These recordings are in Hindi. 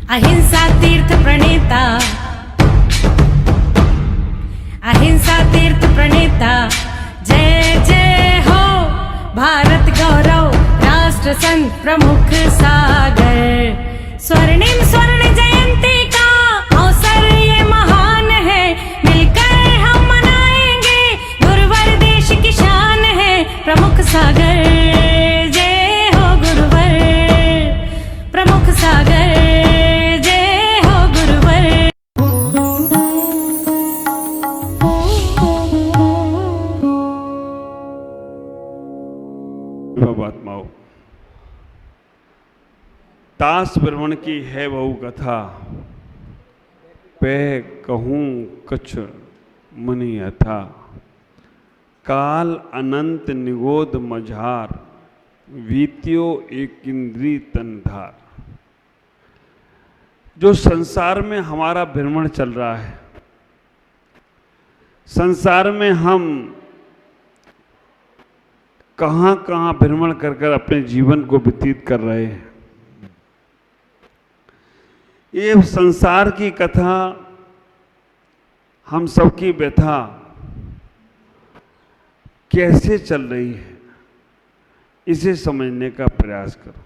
अहिंसा तीर्थ प्रणेता, अहिंसा तीर्थ प्रणेता, जय जय हो भारत गौरव राष्ट्र संत प्रमुख सागर। स्वर्णिम स्वर्ण जयंती का अवसर ये महान है, मिलकर हम मनाएंगे गुरुवर देश की शान है प्रमुख सागर। जय हो गुरुवर प्रमुख सागर, जय हो गुरुवर। आत्माओं, दास ब्राह्मण की है बहु कथा, पे कहूँ कछ मनि अथा। काल अनंत निगोद मझार, वीत्यो एक इंद्री तनधार। जो संसार में हमारा भ्रमण चल रहा है, संसार में हम कहाँ कहाँ भ्रमण कर कर अपने जीवन को व्यतीत कर रहे हैं। ये संसार की कथा, हम सबकी व्यथा कैसे चल रही है, इसे समझने का प्रयास करो।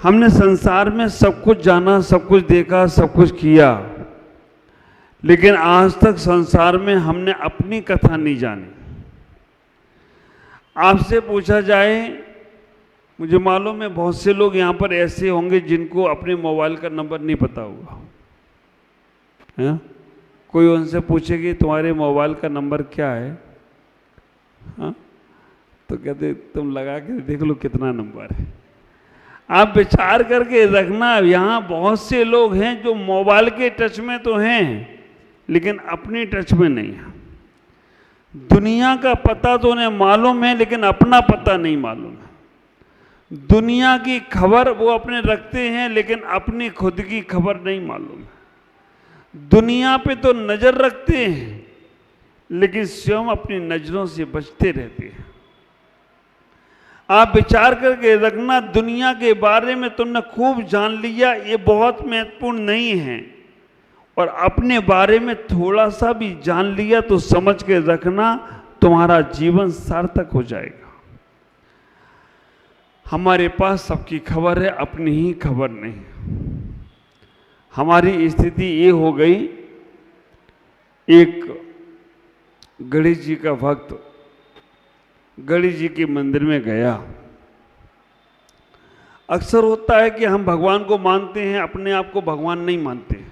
हमने संसार में सब कुछ जाना, सब कुछ देखा, सब कुछ किया, लेकिन आज तक संसार में हमने अपनी कथा नहीं जानी। आपसे पूछा जाए, मुझे मालूम है बहुत से लोग यहाँ पर ऐसे होंगे जिनको अपने मोबाइल का नंबर नहीं पता होगा, है? कोई उनसे पूछे कि तुम्हारे मोबाइल का नंबर क्या है, हाँ? तो कहते तुम लगा के देख लो कितना नंबर है। आप विचार करके रखना, यहाँ बहुत से लोग हैं जो मोबाइल के टच में तो हैं लेकिन अपनी टच में नहीं है। दुनिया का पता तो उन्हें मालूम है लेकिन अपना पता नहीं मालूम है। दुनिया की खबर वो अपने रखते हैं लेकिन अपनी खुद की खबर नहीं मालूम है। दुनिया पे तो नजर रखते हैं लेकिन स्वयं अपनी नजरों से बचते रहते हैं। आप विचार करके रखना, दुनिया के बारे में तुमने खूब जान लिया, ये बहुत महत्वपूर्ण नहीं है, और अपने बारे में थोड़ा सा भी जान लिया तो समझ के रखना तुम्हारा जीवन सार्थक हो जाएगा। हमारे पास सबकी खबर है, अपनी ही खबर नहीं। हमारी स्थिति ये हो गई, एक गणेश जी का भक्त गणेश जी के मंदिर में गया। अक्सर होता है कि हम भगवान को मानते हैं, अपने आप को भगवान नहीं मानते।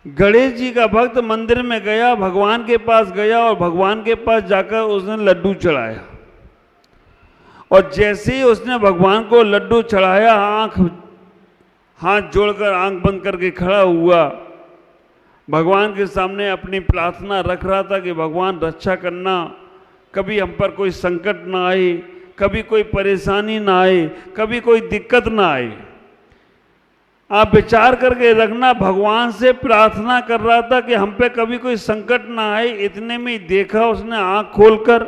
गणेश जी का भक्त मंदिर में गया, भगवान के पास गया और भगवान के पास जाकर उसने लड्डू चढ़ाया। और जैसे ही उसने भगवान को लड्डू चढ़ाया, हाथ जोड़कर आंख बंद करके खड़ा हुआ, भगवान के सामने अपनी प्रार्थना रख रहा था कि भगवान रक्षा करना, कभी हम पर कोई संकट ना आए, कभी कोई परेशानी ना आए, कभी कोई दिक्कत ना आए। आप विचार करके रखना, भगवान से प्रार्थना कर रहा था कि हम पे कभी कोई संकट ना आए। इतने में ही देखा उसने आंख खोलकर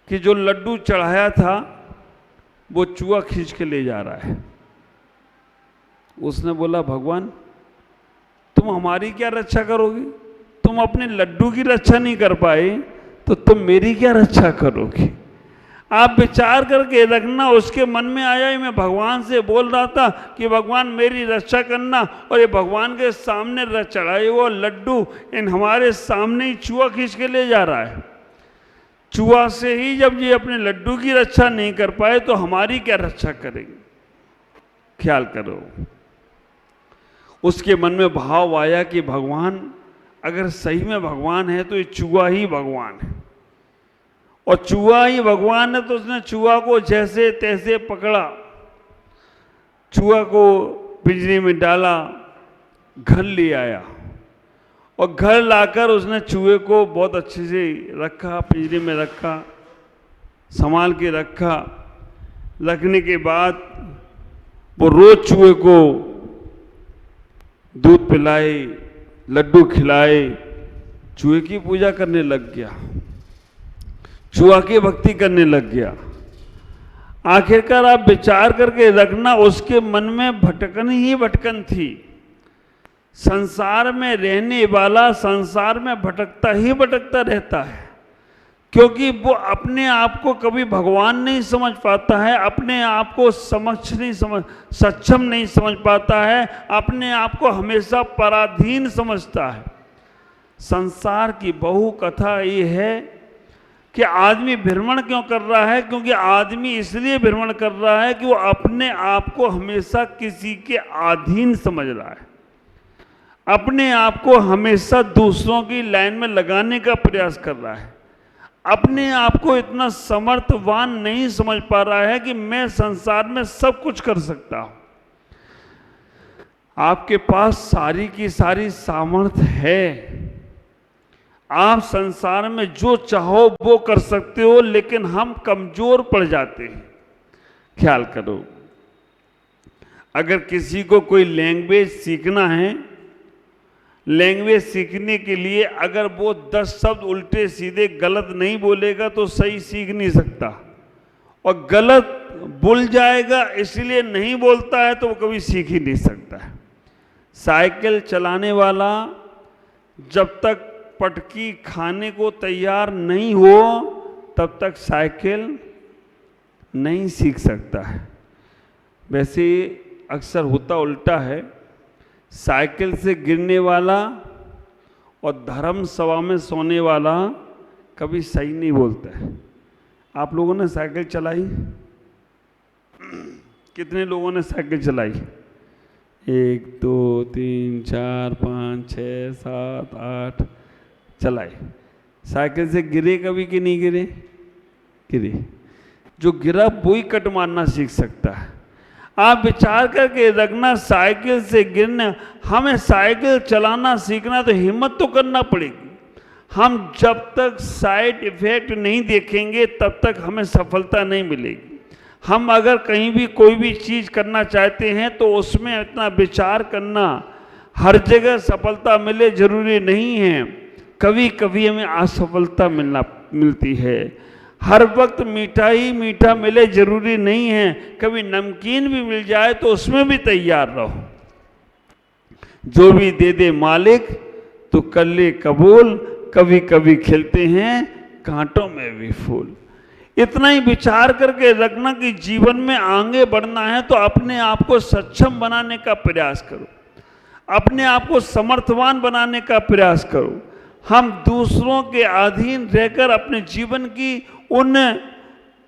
कि जो लड्डू चढ़ाया था वो चूहा खींच के ले जा रहा है। उसने बोला, भगवान तुम हमारी क्या रक्षा करोगी? तुम अपने लड्डू की रक्षा नहीं कर पाए तो तुम मेरी क्या रक्षा करोगी? आप विचार करके रखना, उसके मन में आया ही मैं भगवान से बोल रहा था कि भगवान मेरी रक्षा करना, और ये भगवान के सामने चढ़ाए वो लड्डू इन हमारे सामने ही चूहा खींच के ले जा रहा है। चूहा से ही जब ये अपने लड्डू की रक्षा नहीं कर पाए तो हमारी क्या रक्षा करेंगे? ख्याल करो। उसके मन में भाव आया कि भगवान अगर सही में भगवान है तो ये चूहा ही भगवान है, और चूहा ही भगवान है। तो उसने चूहा को जैसे तैसे पकड़ा, चूहा को पिंजरे में डाला, घर ले आया, और घर लाकर उसने चूहे को बहुत अच्छे से रखा, पिंजरे में रखा, संभाल के रखा। रखने के बाद वो रोज चूहे को दूध पिलाए, लड्डू खिलाए, चूहे की पूजा करने लग गया, चूहा की भक्ति करने लग गया। आखिरकार आप विचार करके रखना, उसके मन में भटकन ही भटकन थी। संसार में रहने वाला संसार में भटकता ही भटकता रहता है, क्योंकि वो अपने आप को कभी भगवान नहीं समझ पाता है, अपने आप को सक्षम नहीं समझ पाता है, अपने आप को हमेशा पराधीन समझता है। संसार की बहु कथा ये है कि आदमी भ्रमण क्यों कर रहा है, क्योंकि आदमी इसलिए भ्रमण कर रहा है कि वो अपने आप को हमेशा किसी के अधीन समझ रहा है, अपने आप को हमेशा दूसरों की लाइन में लगाने का प्रयास कर रहा है, अपने आप को इतना समर्थवान नहीं समझ पा रहा है कि मैं संसार में सब कुछ कर सकता हूं। आपके पास सारी की सारी सामर्थ्य है, आप संसार में जो चाहो वो कर सकते हो, लेकिन हम कमजोर पड़ जाते हैं। ख्याल करो, अगर किसी को कोई लैंग्वेज सीखना है, लैंग्वेज सीखने के लिए अगर वो 10 शब्द उल्टे सीधे गलत नहीं बोलेगा तो सही सीख नहीं सकता, और गलत बोल जाएगा इसलिए नहीं बोलता है तो वो कभी सीख ही नहीं सकता है। साइकिल चलाने वाला जब तक पटकी खाने को तैयार नहीं हो तब तक साइकिल नहीं सीख सकता है। वैसे अक्सर होता उल्टा है, साइकिल से गिरने वाला और धर्म सभा में सोने वाला कभी सही नहीं बोलता है। आप लोगों ने साइकिल चलाई? कितने लोगों ने साइकिल चलाई? 1 2 3 4 5 6 7 8 चलाए। साइकिल से गिरे कभी कि नहीं गिरे? गिरे। जो गिरा वो ही कट मारना सीख सकता है। आप विचार करके रखना, साइकिल से गिरना, हमें साइकिल चलाना सीखना तो हिम्मत तो करना पड़ेगी। हम जब तक साइड इफेक्ट नहीं देखेंगे तब तक हमें सफलता नहीं मिलेगी। हम अगर कहीं भी कोई भी चीज़ करना चाहते हैं तो उसमें इतना विचार करना, हर जगह सफलता मिले जरूरी नहीं है, कभी कभी हमें असफलता मिलती है। हर वक्त मीठा ही मीठा मिले जरूरी नहीं है, कभी नमकीन भी मिल जाए तो उसमें भी तैयार रहो। जो भी दे दे मालिक तो कर ले कबूल, कभी कभी खिलते हैं कांटों में भी फूल। इतना ही विचार करके रखना कि जीवन में आगे बढ़ना है तो अपने आप को सक्षम बनाने का प्रयास करो, अपने आप को समर्थवान बनाने का प्रयास करो। हम दूसरों के अधीन रहकर अपने जीवन की उन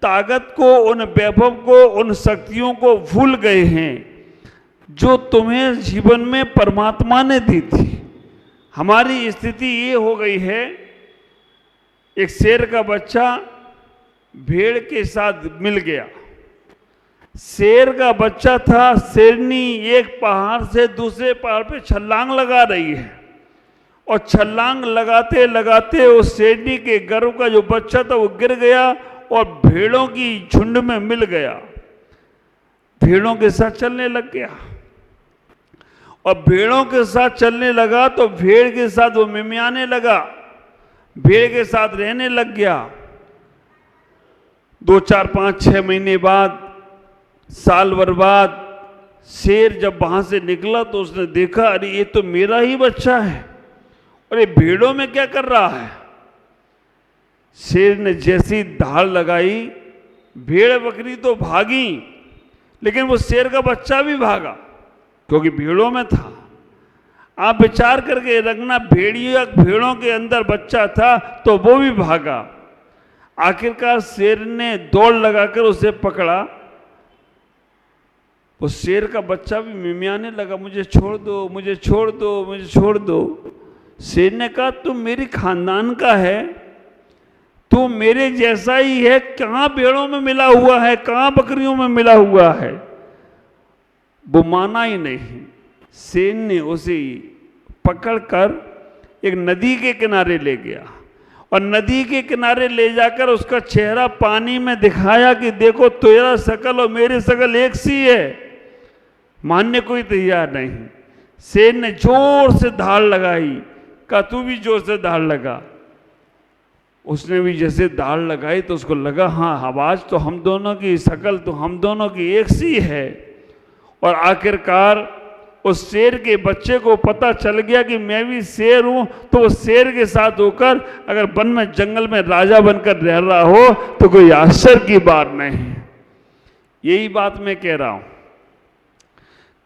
ताकत को, उन वैभव को, उन शक्तियों को भूल गए हैं जो तुम्हें जीवन में परमात्मा ने दी थी। हमारी स्थिति ये हो गई है, एक शेर का बच्चा भेड़ के साथ मिल गया। शेर का बच्चा था, शेरनी एक पहाड़ से दूसरे पहाड़ पे छलांग लगा रही है, और छलांग लगाते लगाते उस शेरनी के गर्भ का जो बच्चा था वो गिर गया और भेड़ों की झुंड में मिल गया, भेड़ों के साथ चलने लग गया। और भेड़ों के साथ चलने लगा तो भेड़ के साथ वो मिमियाने लगा, भेड़ के साथ रहने लग गया। 2 4 5 6 महीने बाद, साल भर बाद शेर जब वहां से निकला तो उसने देखा, अरे ये तो मेरा ही बच्चा है, अरे भेड़ों में क्या कर रहा है। शेर ने जैसी धाड़ लगाई, भेड़ बकरी तो भागी, लेकिन वो शेर का बच्चा भी भागा क्योंकि भेड़ों में था। आप विचार करके रखना, भेड़ों के अंदर बच्चा था तो वो भी भागा। आखिरकार शेर ने दौड़ लगाकर उसे पकड़ा। उस शेर का बच्चा भी मिमियाने लगा, मुझे छोड़ दो, मुझे छोड़ दो, मुझे छोड़ दो। शेर ने कहा, तुम मेरी खानदान का है, तू मेरे जैसा ही है, कहाँ भेड़ों में मिला हुआ है, कहाँ बकरियों में मिला हुआ है। वो माना ही नहीं। शेर ने उसे पकड़कर एक नदी के किनारे ले गया और नदी के किनारे ले जाकर उसका चेहरा पानी में दिखाया कि देखो तेरा शकल और मेरी शकल एक सी है। मानने कोई तैयार नहीं। शेर ने जोर से धाड़ लगाई, कहा तू भी जोर से धाड़ लगा। उसने भी जैसे दाढ़ लगाई तो उसको लगा हाँ आवाज़ तो हम दोनों की, शक्ल तो हम दोनों की एक सी है। और आखिरकार उस शेर के बच्चे को पता चल गया कि मैं भी शेर हूं, तो वो शेर के साथ होकर अगर वन में जंगल में राजा बनकर रह रहा हो तो कोई आश्चर्य की बात नहीं है। यही बात मैं कह रहा हूं।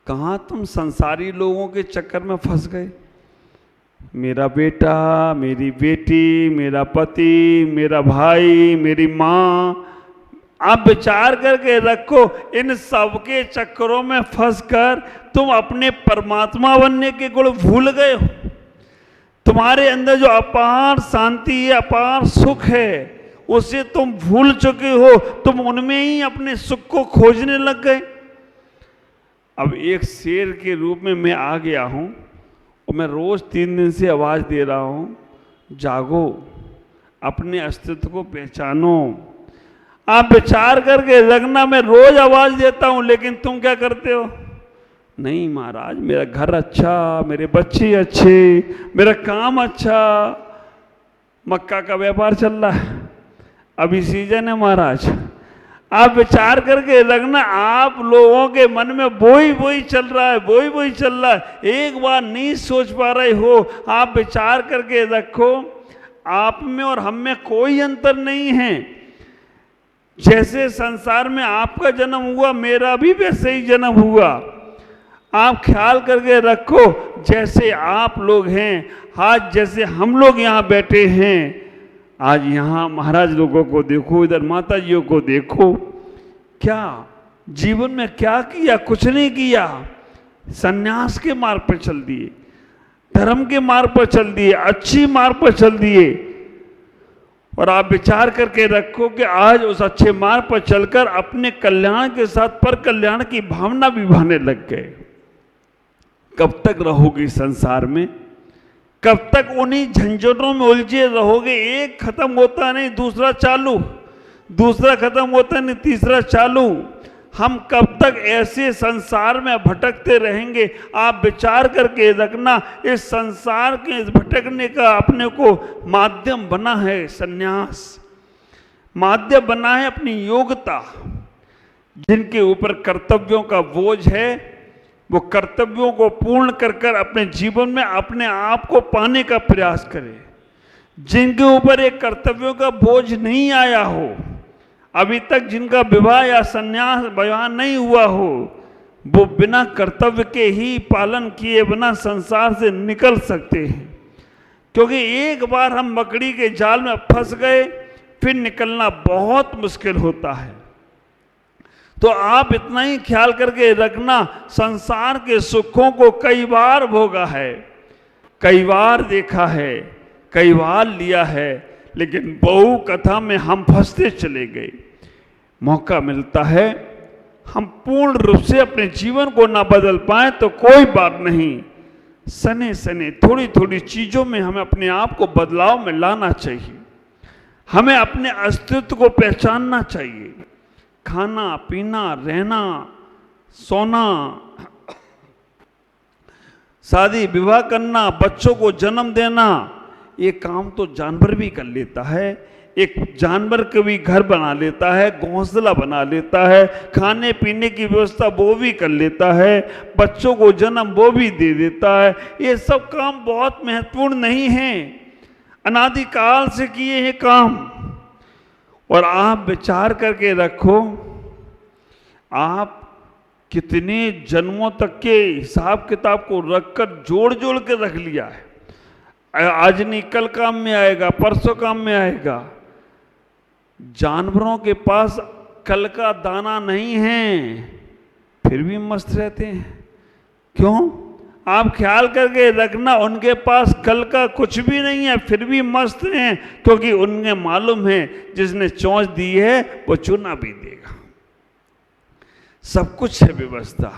कहां तुम संसारी लोगों के चक्कर में फंस गए? मेरा बेटा, मेरी बेटी, मेरा पति, मेरा भाई, मेरी माँ, आप विचार करके रखो, इन सबके चक्करों में फंसकर तुम अपने परमात्मा बनने के गुण भूल गए हो। तुम्हारे अंदर जो अपार शांति है, अपार सुख है, उसे तुम भूल चुके हो। तुम उनमें ही अपने सुख को खोजने लग गए। अब एक शेर के रूप में मैं आ गया हूं और मैं रोज 3 दिन से आवाज दे रहा हूं, जागो, अपने अस्तित्व को पहचानो। आप विचार करके रखना, मैं रोज आवाज देता हूं, लेकिन तुम क्या करते हो? नहीं महाराज, मेरा घर अच्छा, मेरे बच्चे अच्छे, मेरा काम अच्छा, मक्का का व्यापार चल रहा है, अभी सीजन है महाराज। आप विचार करके रखना, आप लोगों के मन में वही चल रहा है, वही चल रहा है, एक बार नहीं सोच पा रहे हो। आप विचार करके रखो, आप में और हम में कोई अंतर नहीं है। जैसे संसार में आपका जन्म हुआ, मेरा भी वैसे ही जन्म हुआ। आप ख्याल करके रखो, जैसे आप लोग हैं, आज जैसे हम लोग यहाँ बैठे हैं, आज यहाँ महाराज लोगों को देखो, इधर माता जियों को देखो, क्या जीवन में क्या किया? कुछ नहीं किया। सन्यास के मार्ग पर चल दिए, धर्म के मार्ग पर चल दिए, अच्छी मार्ग पर चल दिए। और आप विचार करके रखो कि आज उस अच्छे मार्ग पर चलकर अपने कल्याण के साथ पर कल्याण की भावना भी भाने लग गए। कब तक रहोगे संसार में? कब तक उन्हीं झंझटों में उलझे रहोगे? एक खत्म होता नहीं दूसरा चालू, दूसरा खत्म होता नहीं तीसरा चालू। हम कब तक ऐसे संसार में भटकते रहेंगे? आप विचार करके रखना, इस संसार के इस भटकने का अपने को माध्यम बना है सन्यास, माध्यम बना है अपनी योग्यता। जिनके ऊपर कर्तव्यों का बोझ है, वो कर्तव्यों को पूर्ण कर कर अपने जीवन में अपने आप को पाने का प्रयास करें। जिनके ऊपर एक कर्तव्यों का बोझ नहीं आया हो, अभी तक जिनका विवाह या संन्यास विवाह नहीं हुआ हो, वो बिना कर्तव्य के ही पालन किए बिना संसार से निकल सकते हैं। क्योंकि एक बार हम मकड़ी के जाल में फंस गए, फिर निकलना बहुत मुश्किल होता है। तो आप इतना ही ख्याल करके रखना, संसार के सुखों को कई बार भोगा है, कई बार देखा है, कई बार लिया है, लेकिन बहु कथा में हम फंसते चले गए। मौका मिलता है, हम पूर्ण रूप से अपने जीवन को ना बदल पाए तो कोई बात नहीं, सने सने थोड़ी थोड़ी चीजों में हमें अपने आप को बदलाव में लाना चाहिए। हमें अपने अस्तित्व को पहचानना चाहिए। खाना पीना, रहना, सोना, शादी विवाह करना, बच्चों को जन्म देना, ये काम तो जानवर भी कर लेता है। एक जानवर को भी घर बना लेता है, घोंसला बना लेता है, खाने पीने की व्यवस्था वो भी कर लेता है, बच्चों को जन्म वो भी दे देता है। ये सब काम बहुत महत्वपूर्ण नहीं है, अनादिकाल से किए हैं काम। और आप विचार करके रखो, आप कितने जन्मों तक के हिसाब किताब को रखकर जोड़ जोड़ के रख लिया है। आज नहीं कल काम में आएगा, परसों काम में आएगा। जानवरों के पास कल का दाना नहीं है, फिर भी मस्त रहते हैं। क्यों? आप ख्याल करके रखना, उनके पास कल का कुछ भी नहीं है, फिर भी मस्त हैं, क्योंकि उन्हें मालूम है जिसने चोंच दी है वो चूना भी देगा। सब कुछ है व्यवस्था,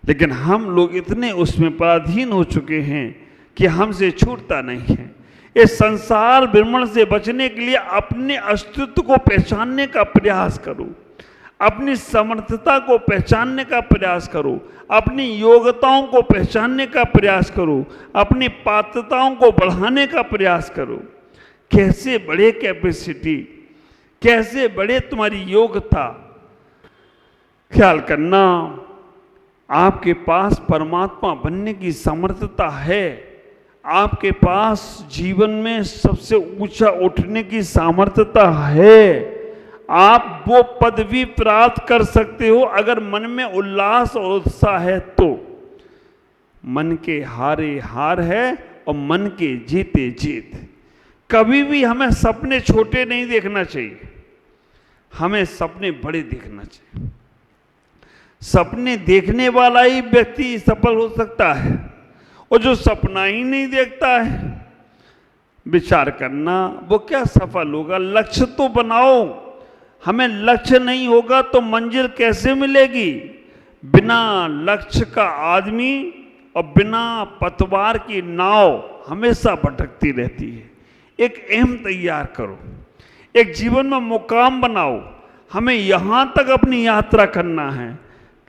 लेकिन हम लोग इतने उसमें पराधीन हो चुके हैं कि हमसे छूटता नहीं है। इस संसार भ्रमण से बचने के लिए अपने अस्तित्व को पहचानने का प्रयास करो, अपनी समर्थता को पहचानने का प्रयास करो, अपनी योग्यताओं को पहचानने का प्रयास करो, अपनी पात्रताओं को बढ़ाने का प्रयास करो। कैसे बढ़े कैपेसिटी, कैसे बढ़े तुम्हारी योग्यता। ख्याल करना, आपके पास परमात्मा बनने की सामर्थ्यता है, आपके पास जीवन में सबसे ऊंचा उठने की सामर्थ्यता है। आप वो पदवी प्राप्त कर सकते हो अगर मन में उल्लास और उत्साह है तो। मन के हारे हार है और मन के जीते जीत। कभी भी हमें सपने छोटे नहीं देखना चाहिए, हमें सपने बड़े देखना चाहिए। सपने देखने वाला ही व्यक्ति सफल हो सकता है, और जो सपना ही नहीं देखता है, विचार करना वो क्या सफल होगा। लक्ष्य तो बनाओ, हमें लक्ष्य नहीं होगा तो मंजिल कैसे मिलेगी। बिना लक्ष्य का आदमी और बिना पतवार की नाव हमेशा भटकती रहती है। एक एम तैयार करो, एक जीवन में मुकाम बनाओ, हमें यहाँ तक अपनी यात्रा करना है।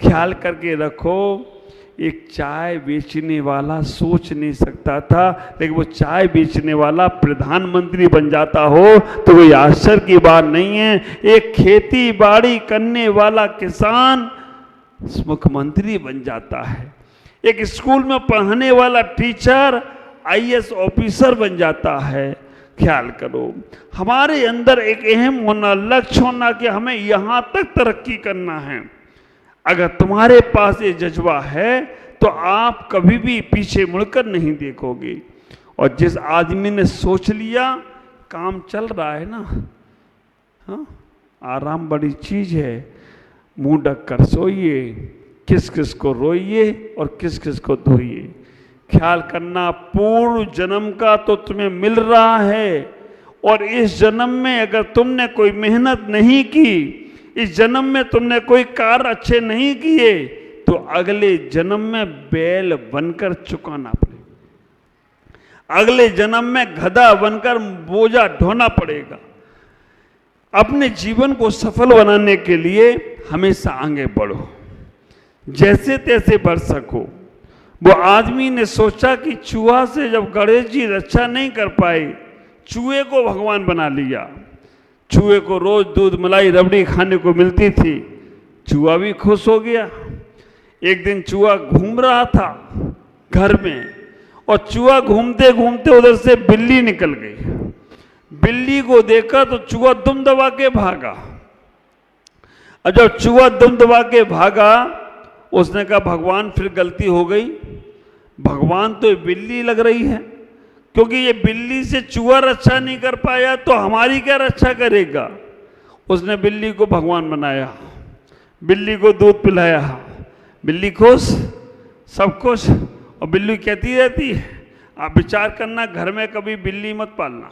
ख्याल करके रखो, एक चाय बेचने वाला सोच नहीं सकता था, लेकिन वो चाय बेचने वाला प्रधानमंत्री बन जाता हो तो कोई आश्चर्य की बात नहीं है। एक खेती बाड़ी करने वाला किसान मुख्यमंत्री बन जाता है। एक स्कूल में पढ़ाने वाला टीचर आईएएस ऑफिसर बन जाता है। ख्याल करो, हमारे अंदर एक अहम होना, लक्ष्य होना कि हमें यहाँ तक तरक्की करना है। अगर तुम्हारे पास ये जज्बा है तो आप कभी भी पीछे मुड़कर नहीं देखोगे। और जिस आदमी ने सोच लिया काम चल रहा है ना, हाँ, आराम बड़ी चीज है, मुंह ढक कर सोइए, किस किस को रोइए और किस किस को धोइए। ख्याल करना, पूर्व जन्म का तो तुम्हें मिल रहा है, और इस जन्म में अगर तुमने कोई मेहनत नहीं की, इस जन्म में तुमने कोई कार्य अच्छे नहीं किए, तो अगले जन्म में बैल बनकर चुकाना पड़ेगा, अगले जन्म में गधा बनकर बोझा ढोना पड़ेगा। अपने जीवन को सफल बनाने के लिए हमेशा आगे बढ़ो, जैसे तैसे बढ़ सको। वो आदमी ने सोचा कि चूहा से जब गणेश जी रक्षा नहीं कर पाए, चूहे को भगवान बना लिया। चूहे को रोज दूध मलाई रबड़ी खाने को मिलती थी, चूहा भी खुश हो गया। एक दिन चूहा घूम रहा था घर में, और चूहा घूमते घूमते उधर से बिल्ली निकल गई। बिल्ली को देखा तो चूहा दुम दबा के भागा, और जब चूहा दुम दबा के भागा, उसने कहा भगवान फिर गलती हो गई, भगवान तो बिल्ली लग रही है, क्योंकि ये बिल्ली से चूहा रक्षा नहीं कर पाया तो हमारी क्या रक्षा करेगा। उसने बिल्ली को भगवान बनाया, बिल्ली को दूध पिलाया, बिल्ली खुश, सब खुश। और बिल्ली कहती रहती है, आप विचार करना, घर में कभी बिल्ली मत पालना,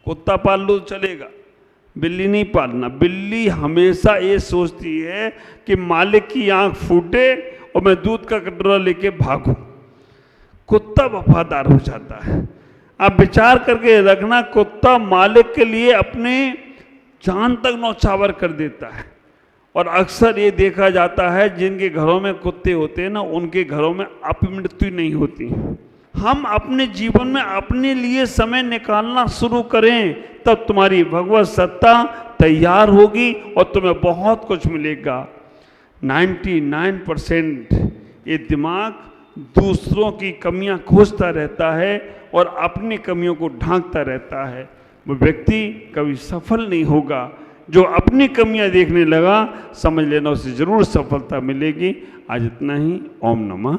कुत्ता पाल लो चलेगा, बिल्ली नहीं पालना। बिल्ली हमेशा ये सोचती है कि मालिक की आंख फूटे और मैं दूध का कटोरा लेके भागूं। कुत्ता वफादार हो जाता है। आप विचार करके रखना, कुत्ता मालिक के लिए अपने जान तक नौछावर कर देता है। और अक्सर ये देखा जाता है, जिनके घरों में कुत्ते होते हैं ना, उनके घरों में अपमृत्यु नहीं होती। हम अपने जीवन में अपने लिए समय निकालना शुरू करें, तब तुम्हारी भगवत सत्ता तैयार होगी और तुम्हें बहुत कुछ मिलेगा। 99% ये दिमाग दूसरों की कमियां खोजता रहता है और अपनी कमियों को ढांकता रहता है। वो व्यक्ति कभी सफल नहीं होगा। जो अपनी कमियां देखने लगा, समझ लेना उसे जरूर सफलता मिलेगी। आज इतना ही। ओम नमः